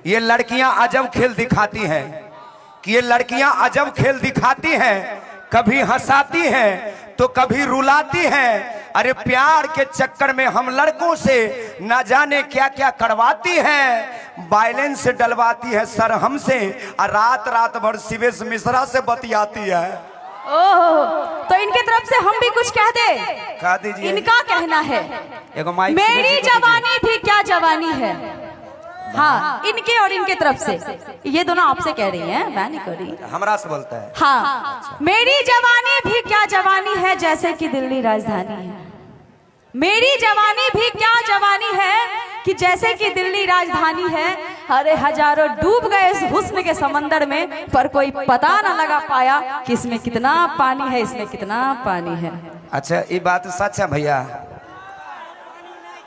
ये लड़कियां अजब खेल दिखाती हैं कि ये लड़कियां अजब खेल दिखाती हैं, कभी हंसाती हैं तो कभी रुलाती हैं। अरे प्यार के चक्कर में हम लड़कों से ना जाने क्या क्या करवाती हैं, वायलेंस डलवाती है सर हमसे, और रात रात भर शिवेश मिश्रा से बतियाती है। ओह, तो इनके तरफ से हम भी कुछ कह दे। कह दीजिए। इनका कहना है मेरी जवानी भी क्या जवानी है। हाँ, इनके और इनके तरफ से ये दोनों आपसे कह रही हैं, मैं नहीं कर रही, हमरा से बोलता है। हाँ, मेरी जवानी भी क्या जवानी है जैसे कि दिल्ली राजधानी है। मेरी जवानी भी क्या जवानी है कि जैसे कि दिल्ली राजधानी है। अरे हजारों डूब गए इस हुस्न के समंदर में, पर कोई पता न लगा पाया कि इसमें कितना पानी है, इसमें कितना पानी है। अच्छा, ये बात सच है भैया,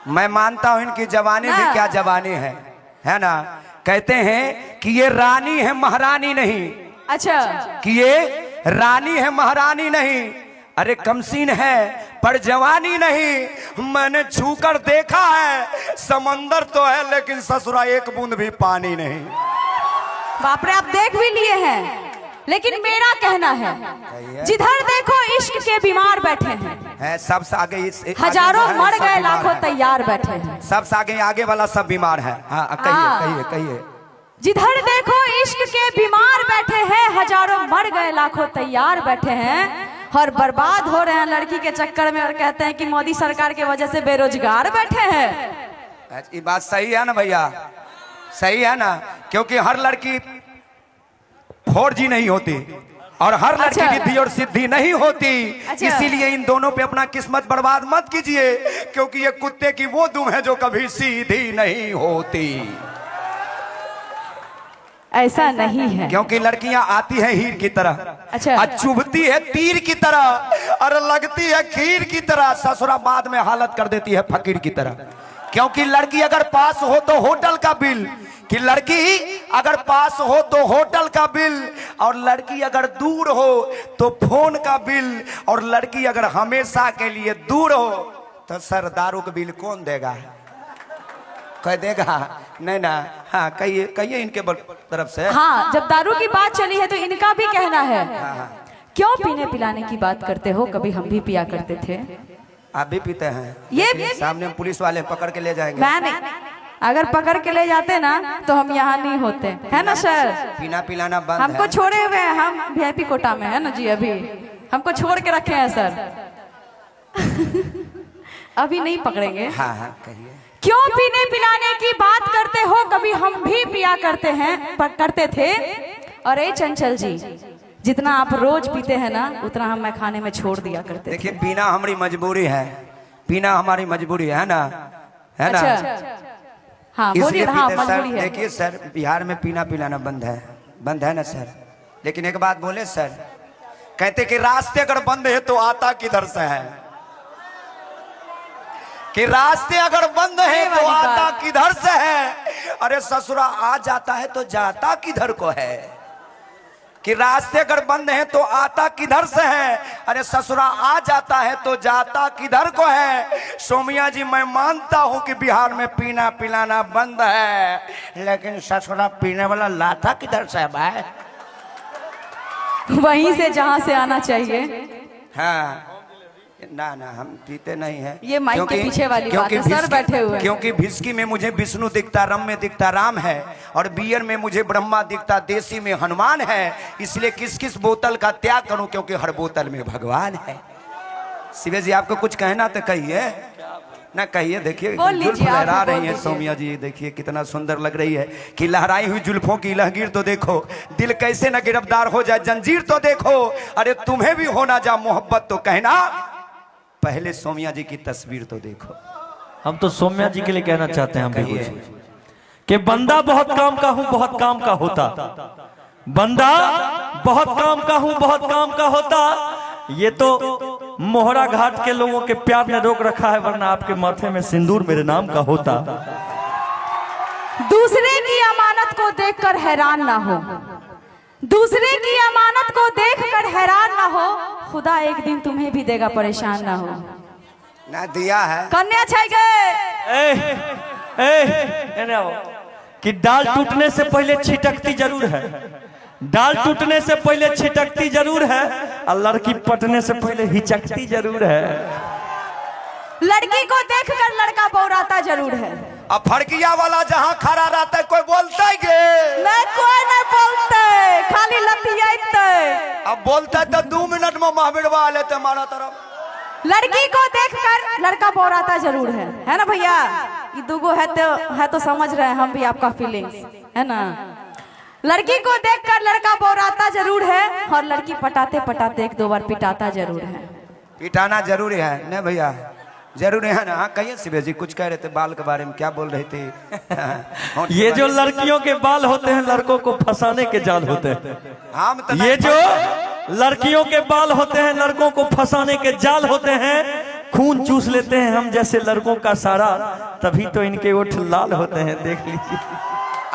मैं मानता हूं इनकी जवानी भी क्या जवानी है ना। कहते हैं कि ये रानी है महारानी नहीं। अच्छा, कि ये रानी है महारानी नहीं, अरे कमसीन है पर जवानी नहीं। मैंने छूकर देखा है समंदर तो है लेकिन ससुरा एक बूंद भी पानी नहीं। बाप रे, आप देख भी लिए हैं, लेकिन मेरा कहना है जिधर देखो इश्क के बीमार बैठे हैं, सबसे आगे हजारों मर गए लाखों तैयार बैठे हैं। सबसे आगे वाला सब बीमार है। हाँ, कहिए। जिधर देखो इश्क के बीमार बैठे हैं, हजारों मर गए लाखों तैयार बैठे हैं, और बर्बाद हो रहे हैं लड़की के चक्कर में, और कहते हैं कि मोदी सरकार के वजह से बेरोजगार बैठे हैं। ये बात सही है ना भैया, सही है ना, क्योंकि हर लड़की 4G नहीं होती और हर लड़की रिद्धि और सिद्धि नहीं होती। इसीलिए इन दोनों पे अपना किस्मत बर्बाद मत कीजिए, क्योंकि ये कुत्ते की वो दुम है जो कभी सीधी नहीं होती। ऐसा नहीं है, क्योंकि लड़कियां आती है हीर की तरह, अच्छा, चुभती है तीर की तरह और लगती है खीर की तरह, ससुरा बाद में हालत कर देती है फकीर की तरह। क्योंकि लड़की अगर पास हो तो होटल का बिल, कि लड़की अगर पास हो तो होटल का बिल, और लड़की अगर दूर हो तो फोन का बिल, और लड़की अगर हमेशा के लिए दूर हो तो सर दारू का बिल कौन देगा? कह देगा नहीं ना। हाँ, कहिए इनके तरफ से। हाँ, जब दारू की बात चली है तो इनका भी कहना है। क्यों पीने पिलाने की बात करते हो, कभी हम भी पिया करते थे। आप भी पीते हैं? ये सामने पुलिस वाले पकड़ के ले जाएंगे। मैं नहीं, अगर पकड़ के ले जाते ना तो हम यहाँ नहीं होते, है ना सर। पीना पिलाना बंद हमको है। छोड़े हुए हैं, हम VIP कोटा में है ना जी, अभी हमको छोड़ के रखे हैं सर। अभी नहीं पकड़ेंगे। हाँ, कहिए। क्यों पीने पिलाने की बात करते हो, कभी हम भी पिया करते थे। और ए चंचल जी, जितना आप रोज पीते हैं ना उतना हम मैं खाने में छोड़ दिया करते। देखिए, पीना हमारी मजबूरी है, पीना हमारी मजबूरी है ना, है ना। हाँ, बोलिए। हाँ, मजबूरी है। देखिए सर, बिहार में पीना पिलाना बंद है ना सर। लेकिन एक बात बोले सर, कहते कि रास्ते अगर बंद है तो आता किधर से है, कि रास्ते अगर बंद है तो आता किधर से है। अरे ससुरा आ जाता है तो जाता किधर को है, कि रास्ते अगर बंद है तो आता किधर से है। अरे ससुरा आ जाता है तो जाता किधर को है। सोमिया जी, मैं मानता हूं कि बिहार में पीना पिलाना बंद है, लेकिन ससुरा पीने वाला लाता किधर से है भाई? वहीं से जहां से आना चाहिए। हाँ, ना हम पीते नहीं है। ये माइक के पीछे वाली बात है, सर बैठे हुए। क्योंकि विस्की में मुझे विष्णु दिखता, रम में दिखता राम है, और बियर में मुझे ब्रह्मा दिखता, देसी में हनुमान है। इसलिए किस किस बोतल का त्याग करूं, क्योंकि हर बोतल में भगवान है। शिवेश जी, आपको कुछ कहना तो कहिए ना, कहिए। देखिए जुल्फ लहरा रही है सोमिया जी, देखिए कितना सुंदर लग रही है। कि लहराई हुई जुल्फों की लहगीर तो देखो, दिल कैसे न गिरफ्तार हो जाए जंजीर तो देखो। अरे तुम्हें भी होना जा मोहब्बत तो कहना, पहले सोमिया जी की तस्वीर तो देखो। हम तो सोमिया जी के लिए कहना चाहते हैं कि बंदा बहुत काम का हूं, बहुत काम का होता। बंदा बहुत काम का हूं, बहुत काम का होता। ये तो मोहरा घाट के लोगों के प्यार ने रोक रखा है, वरना आपके माथे में सिंदूर मेरे नाम का होता। दूसरे की अमानत को देखकर हैरान ना हो, दूसरे की अमानत को देखकर हैरान ना हो, खुदा एक दिन तुम्हें भी देगा, परेशान ना हो। ना दिया है कन्या कि डाल टूटने से पहले छिटकती जरूर है, डाल टूटने से पहले छिटकती जरूर है, और लड़की पटने से पहले हिचकती जरूर है। लड़की को देखकर लड़का बौराता जरूर है। अब फड़किया वाला जहाँ खड़ा रहता है कोई बोलता है गे? नहीं, कोई नहीं बोलते, खाली लतियाते। अब बोलता है तो 2 मिनट में महावीरवा लेते हमारा तरफ। लड़की को देखकर लड़का बौराता जरूर है ना भैया? ये दुगो है तो समझ रहे हैं हम भी आपका फीलिंग्स, है ना? लड़की को देखकर लड़का बौराता जरूर है, और लड़की पटाते पटाते 1-2 बार पिटाता जरूर है। पिटाना जरूरी है ना भैया? जरूरी है ना? हाँ कहिए शिवे जी, कुछ कह रहे थे बाल के बारे में, क्या बोल रहे थे? ये जो लड़कियों के बाल होते हैं लड़कों को फंसाने के जाल होते हैं। हम तो ये जो लड़कियों के बाल होते हैं लड़कों को फंसाने के जाल होते हैं। खून चूस लेते हैं हम जैसे लड़कों का सारा, तभी तो इनके ओठ लाल होते हैं, देख लीजिए।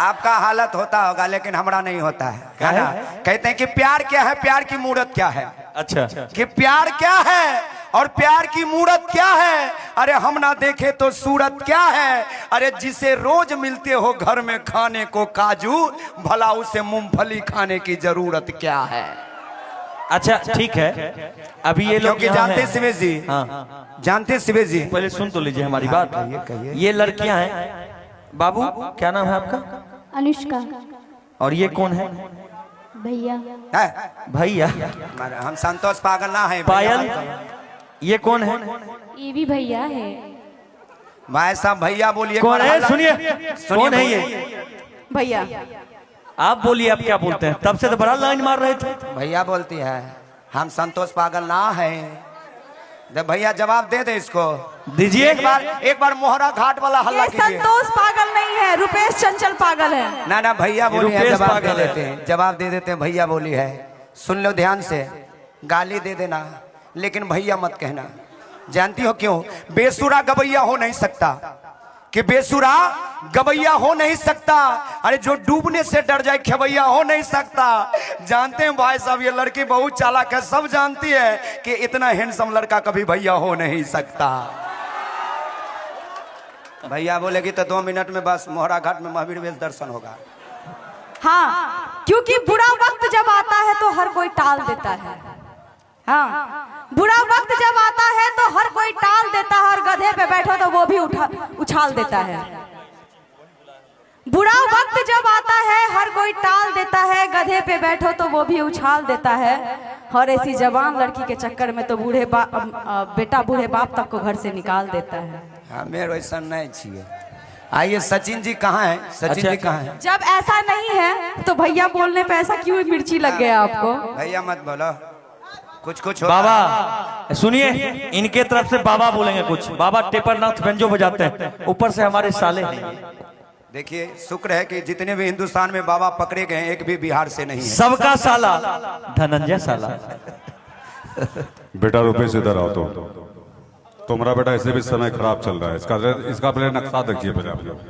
आपका हालत होता होगा लेकिन हमारा नहीं होता है ना? कहते हैं कि प्यार क्या है, प्यार की मूर्त क्या है। अच्छा, कि प्यार क्या है और प्यार की मूर्त क्या है? अरे हम ना देखे तो सूरत क्या है? अरे जिसे रोज मिलते हो घर में खाने को काजू, भला उसे मूंगफली खाने की जरूरत क्या है? अच्छा ठीक है, अभी ये लोग क्योंकि जानते शिवेश जी, हाँ जानते शिवेश जी, पहले सुन तो लीजिए हमारी बात। कहिए। ये लड़कियां हैं, बाबू क्या नाम है आपका? अनुष्का। और ये कौन है? भैया। भैया। हम संतोष पागल ना है। पायल। ये कौन है? ये भी भैया है। भाई साहब भैया बोलिए। कौन है? सुनिए, कौन है ये? भैया। आप बोलिए, आप क्या बोलते हैं? तब से तो बड़ा लाइन मार रहे थे। भैया बोलती है, हम संतोष पागल ना है। भैया जवाब दे दे इसको, दीजिए। एक बार मोहरा घाट वाला हल्ला ये कीजिए। संतोष पागल नहीं है, रुपेश चंचल पागल है। ना भैया बोली है, रुपेश जवाब पागल दे है। देते हैं, जवाब दे देते हैं। भैया बोली है, सुन लो ध्यान से, गाली दे देना लेकिन भैया मत कहना। जानती हो क्यों? बेसुरा गवैया हो नहीं सकता, कि बेसुरा गवैया हो नहीं सकता। अरे जो डूबने से डर जाए खेवैया हो नहीं सकता। जानते हैं भाई साहब, ये लड़की बहुत चालाक है, सब जानती है कि इतना हैंडसम लड़का कभी भैया हो नहीं सकता। भैया बोलेगी तो 2 मिनट में बस मोहरा घाट में महावीर वेश दर्शन होगा। हाँ, क्योंकि बुरा वक्त जब आता है तो हर कोई टाल देता है। हाँ, बुरा वक्त जब आता है तो हर कोई टाल देता है, और गधे पे बैठो तो वो भी उछाल देता है। बुरा वक्त जब आता है हर कोई टाल देता है, गधे पे बैठो तो वो भी उछाल देता है। और ऐसी जवान लड़की के चक्कर में तो बेटा बूढ़े बाप तक को घर से निकाल देता है। हमें वैसा नहीं चाहिए। आइए सचिन जी कहाँ है? सचिन जी कहाँ है? जब ऐसा नहीं है तो भैया बोलने पे ऐसा क्यों मिर्ची लग गया आपको? भैया मत बोलो, कुछ बाबा सुनिए, इनके तरफ से बाबा बोलेंगे कुछ। बाबा टेपरनाथ बेंजो बजाते हैं, ऊपर से हमारे साले हैं। देखिए, शुक्र है कि जितने भी हिंदुस्तान में बाबा पकड़े गए एक भी बिहार से नहीं है। सबका साला धनंजय साला। बेटा रुपेश इधर आओ। तो तुम्हारा बेटा ऐसे भी समय खराब चल रहा है, इसका पहले नक्शा देखिए पहले आप लोग।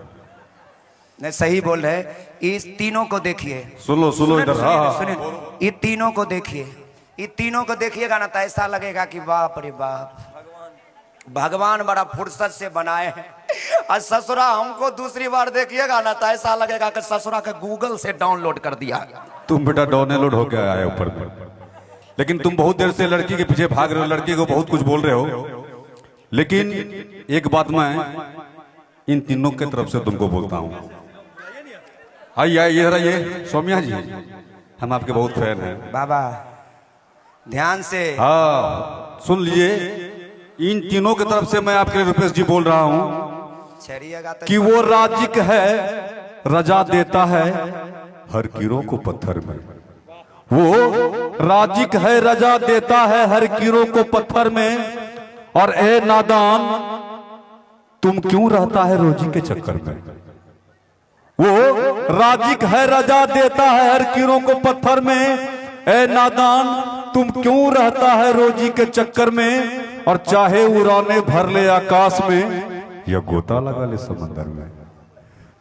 नहीं सही बोल रहे, इस तीनों को देखिए। सुनो इधर। हाँ सुनिए, ये तीनों को देखिए, ये तीनों को देखिएगा ना तो ऐसा लगेगा कि बाप रे बाप, भगवान बड़ा फुर्सत से बनाए हैं। और ससुरा हमको दूसरी बार देखिएगा ना तो ऐसा लगेगा कि ससुरा के गूगल से डाउनलोड कर दिया। तुम बेटा डाउनलोड हो गया है ऊपर में, लेकिन तुम बहुत देर से लड़की के पीछे भाग रहे हो, लड़की को बहुत कुछ बोल रहे हो। लेकिन एक बात मैं इन तीनों के तरफ से तुमको बोलता हूँ। आइए ये सौम्या जी, हम आपके बहुत फैन हैं। बाबा ध्यान से। हाँ सुन लीजिए, इन तीनों की तरफ से मैं आपके रुपेश जी बोल रहा हूँ कि वो राजिक है, रजा देता है हर कीरों को पत्थर में। वो राजिक है, रजा देता है हर कीरों को पत्थर में। और ए नादान, तुम क्यों रहता है रोजी के चक्कर में? वो राजिक है, रजा देता है हर कीरों को पत्थर में। ए नादान, तुम क्यों रहता है रोजी के चक्कर में? और चाहे उड़ाने भर ले आकाश में या गोता लगा ले समंदर में।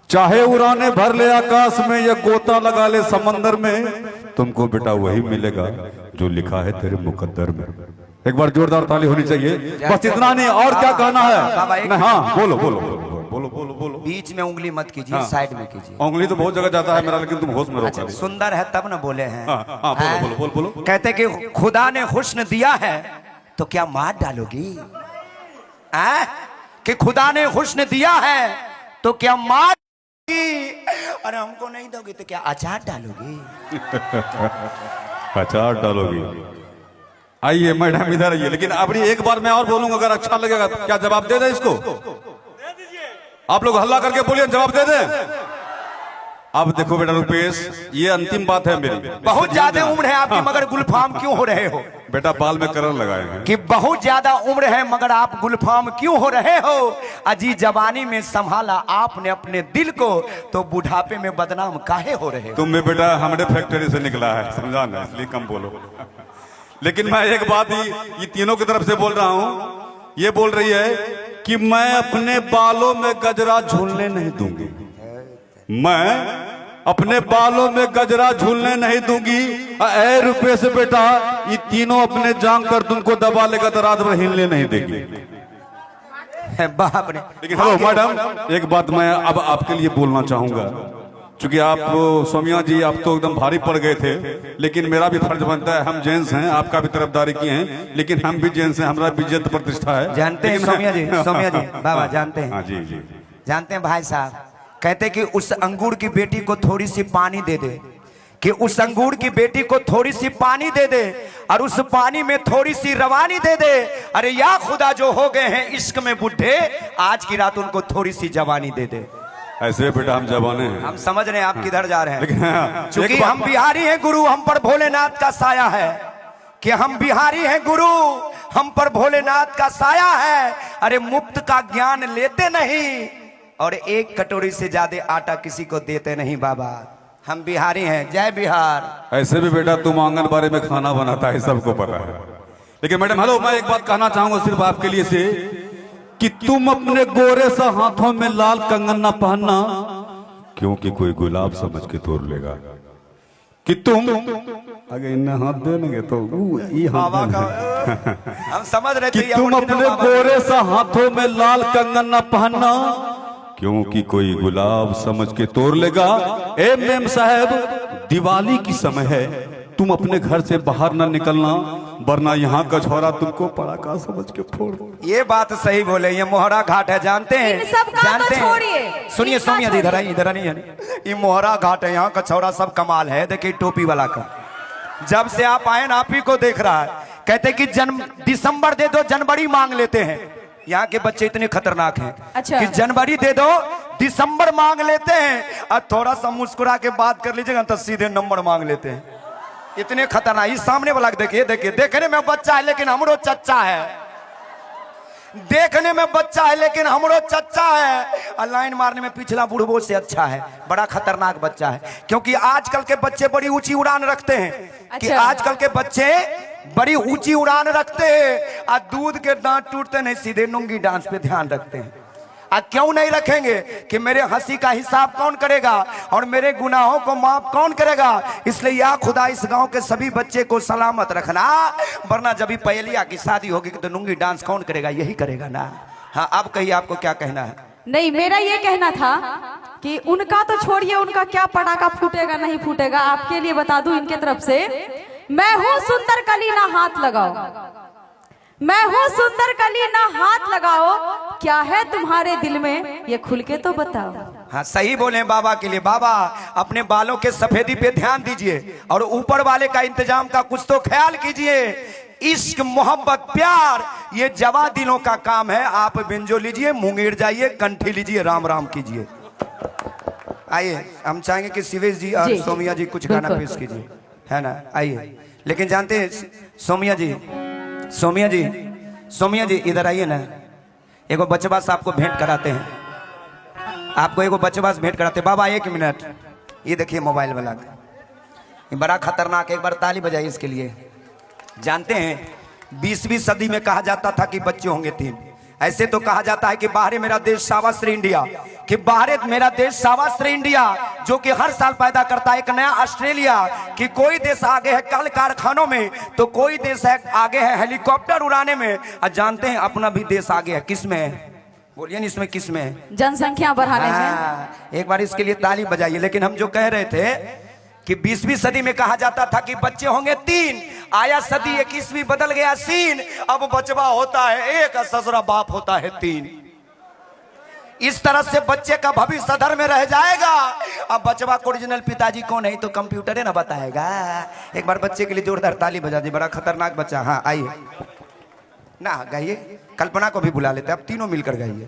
चाहे उड़ाने भर ले आकाश में या गोता लगा ले समंदर में, तुमको बेटा वही मिलेगा जो लिखा है तेरे मुकद्दर में। एक बार जोरदार ताली होनी चाहिए। बस इतना नहीं, और क्या कहना है? हाँ बोलो बोलो बोलो बोलो बोलो। बोलो। बीच में उंगली मत कीजिए, हाँ। साइड में कीजिए। उंगली तो बहुत जगह जाता है मेरा, लेकिन तुम होश में रहो अच्छा खाली। सुंदर है तब ना बोले हैं। हाँ, हाँ, बोलो, हैं? बोलो, बोलो, बोलो। कहते कि खुदा ने हुस्न दिया है तो क्या मार डालोगी? हैं? कि खुदा ने हुस्न दिया है तो क्या मार डालोगी? अरे हमको नहीं दोगी तो क्या अचार डालोगी? अचार डालोगी। आइए मैडम इधर आइए, लेकिन अब एक बार मैं और बोलूंगा, अगर अच्छा लगेगा क्या जवाब दे दे इसको? आप लोग हल्ला करके बोलिए, जवाब दे दे। अब देखो बेटा रुपेश, ये अंतिम बात है मेरी। बहुत ज्यादा उम्र है आपकी मगर गुलफाम क्यों हो रहे हो? बेटा बाल में कलर लगाए हैं। कि बहुत ज्यादा उम्र है मगर आप गुलफाम क्यों हो रहे हो? अजी जवानी में संभाला आपने अपने दिल को, तो बुढ़ापे में बदनाम काहे हो रहे हो? तुम में बेटा हमारे फैक्ट्री से निकला है, समझा ना, इसलिए कम बोलो। लेकिन मैं एक बात ही ये तीनों की तरफ से बोल रहा हूं, ये बोल रही है कि मैं अपने बालों में गजरा झूलने नहीं दूंगी। मैं अपने बालों में गजरा झूलने नहीं दूंगी। ए रुपये से बेटा, ये तीनों अपने जांग पर तुमको दबा लेगा तो रात भर हिलने नहीं देगी। बाप रे। लेकिन हेलो मैडम, एक बात मैं अब आपके लिए बोलना चाहूंगा, क्योंकि आप सोमिया जी आप तो एकदम भारी पड़ गए थे, लेकिन मेरा भी फर्ज बनता है, हम जेंट्स हैं, आपका भी तरफदारी किए हैं, लेकिन हम भी जेंट्स हैं, हमारा भी इज्जत प्रतिष्ठा है। जानते हैं सोमिया जी, सोमिया जी बाबा जानते हैं। हाँ जी जी। जानते हैं भाई साहब, कहते कि उस अंगूर की बेटी को थोड़ी सी पानी दे दे, कि उस अंगूर की बेटी को थोड़ी सी पानी दे दे और उस पानी में थोड़ी सी रवानी दे दे। अरे या खुदा जो हो गए हैं इश्क में बुढ़े, आज की रात उनको थोड़ी सी जवानी दे दे। ऐसे बेटा हम जवाने हैं। हम समझ रहे हैं आप किधर जा रहे लेकिन हाँ, हैं, क्योंकि एक बात- हम बिहारी हैं गुरु, हम पर भोलेनाथ का साया है। कि हम बिहारी हैं गुरु, हम पर भोलेनाथ का साया है। अरे मुफ्त का ज्ञान लेते नहीं और एक कटोरी से ज्यादा आटा किसी को देते नहीं बाबा। हम बिहारी हैं, जय बिहार। ऐसे भी बेटा तुम आंगनबाड़ी में खाना बनाता है, सबको पता है। लेकिन मैडम हेलो, मैं एक बात कहना चाहूंगा सिर्फ आपके लिए से, कि तुम अपने गोरे सा हाथों में लाल कंगन ना पहनना, क्योंकि कोई गुलाब समझ के तोड़ लेगा। कि तुम अगर इन्हें हाथ देंगे तो ये हाथ बाबा देना। का हम समझ रहे कि थे तुम ये अपने बाबा। गोरे सा हाथों में लाल कंगन ना पहनना, क्योंकि कोई गुलाब समझ के तोड़ लेगा। ए मेम साहब, दिवाली की समय है, तुम अपने घर से बाहर ना निकलना, वरना यहाँ का छोरा तुमको पड़ाका समझ के फोड़। ये बात सही बोले, ये मोहरा घाट है, जानते हैं? इन सब का जानते तो हैं? छोड़िए, सुनिए इनका सोमिया जी, इधर छोड़िए। आइए, इधर आइए। ये मोहरा घाट है, यहाँ का छौरा सब कमाल है। देखिए टोपी वाला का, जब से आप आए ना आप ही को देख रहा है। कहते कि दिसंबर दे दो, जनवरी मांग लेते हैं। यहाँ के बच्चे इतने खतरनाक हैं। अच्छा। कि जनवरी दे दो, दिसंबर मांग लेते हैं, और थोड़ा सा मुस्कुरा के बात कर लीजिएगा तो सीधे नंबर मांग लेते हैं। इतने खतरनाक। इस सामने वाला देखिए, देखिए देखने में बच्चा है लेकिन हमरो चच्चा है। देखने में बच्चा है लेकिन हमरो चच्चा है, और लाइन मारने में पिछला बुढ़बो से अच्छा है। बड़ा खतरनाक बच्चा है, क्योंकि आजकल के बच्चे बड़ी ऊंची उड़ान रखते हैं। कि अच्छा। आजकल के बच्चे बड़ी ऊंची उड़ान रखते हैं, और दूध के दांत टूटते नहीं, सीधे नुंगी डांस पे ध्यान रखते हैं। क्यों नहीं रखेंगे? कि मेरे हंसी का हिसाब कौन करेगा और मेरे गुनाहों को माफ कौन करेगा। इसलिए या खुदा इस गांव के सभी बच्चे को सलामत रखना, वरना जब भी पहलिया की शादी होगी तो नुंगी डांस कौन करेगा? यही करेगा ना। हाँ आप कहिए, आपको क्या कहना है? नहीं, मेरा ये कहना था कि उनका तो छोड़िए, उनका क्या पटाखा फूटेगा नहीं फूटेगा, आपके लिए बता दूं इनके तरफ से, मैं हूं सुंदर कली ना हाथ लगाओ, मैं हूं सुंदर कली ना हाथ लगाओ, क्या है तुम्हारे दिल में ये खुल के तो बताओ। हाँ सही बोले बाबा के लिए। बाबा अपने बालों के सफेदी पे ध्यान दीजिए और ऊपर वाले का इंतजाम का कुछ तो ख्याल कीजिए। इश्क मोहब्बत प्यार ये जवा दिलों का काम है। आप बिंजो लीजिए, मुंगेर जाइए, कंठी लीजिए, राम राम कीजिए। आइए, हम चाहेंगे कि शिवेश जी और जी, सोमिया जी कुछ गाना बिल्कुल। पेश कीजिए, है ना? आइए। लेकिन जानते हैं सोमिया जी, सोमिया जी, सोमिया जी इधर आइए ना। एगो बचवा से आपको भेंट कराते हैं, आपको एगो बचवा से भेंट कराते हैं। बाबा एक मिनट, ये देखिए मोबाइल वाला, ये बड़ा खतरनाक है, एक बार ताली बजाइए इसके लिए। जानते हैं 20वीं सदी में कहा जाता था कि बच्चे होंगे 3। ऐसे तो कहा जाता है कि बाहर मेरा देश शाबाश इंडिया, कि बाहर मेरा देश शाबाश इंडिया, जो कि हर साल पैदा करता है एक नया ऑस्ट्रेलिया। कि कोई देश आगे है कल कारखानों में, तो कोई देश है आगे है हेलीकॉप्टर उड़ाने में। और जानते हैं अपना भी देश आगे है किस में? बोलिए ना इसमें किस में है? जनसंख्या बढ़ाने में। हाँ, एक बार इसके लिए ताली बजाइए। लेकिन हम जो कह रहे थे कि 20वीं सदी में कहा जाता था कि बच्चे होंगे 3, आया सदी 21वीं बदल गया सीन, अब बचवा होता है 1, ससुरा बाप होता है 3। इस तरह से बच्चे का भविष्य अधर में रह जाएगा। अब बचवा को ओरिजिनल पिताजी कौन है तो कंप्यूटर है ना बताएगा। एक बार बच्चे के लिए जोरदार ताली बजा दी, बड़ा खतरनाक बच्चा। हाँ आइए ना, गाइए, कल्पना को भी बुला लेते हैं, अब तीनों मिलकर गाइए।